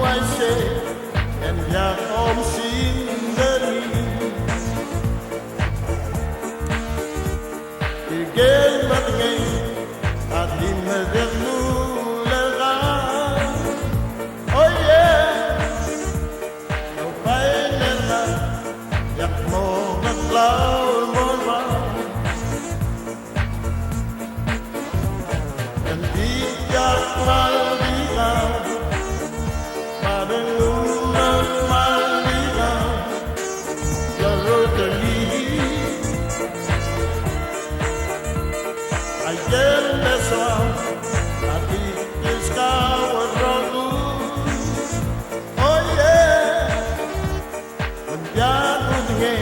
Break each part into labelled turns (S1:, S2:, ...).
S1: I say, and jag om Sinderi. Igen matngay at di madagulagan. Oh yeah, no pain na yak mo maglaw mo ba? Hindi yak malinaw, marunong malinaw, laro dali. Ayer besó a ti pescado rojo. Oye, cambiando de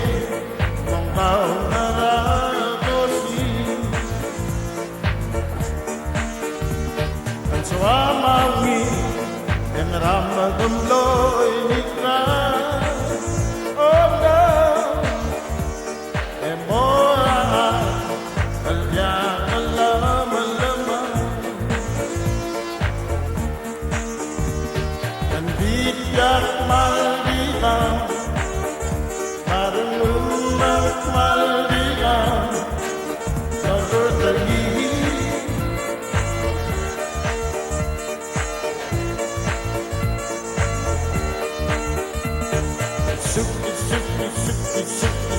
S1: con una dosi. En su amawi, en ramadam loy nikra. Oh no, en mora al yak maldiga, marunong maldiga, magdali. Suki, suki, suki, suki.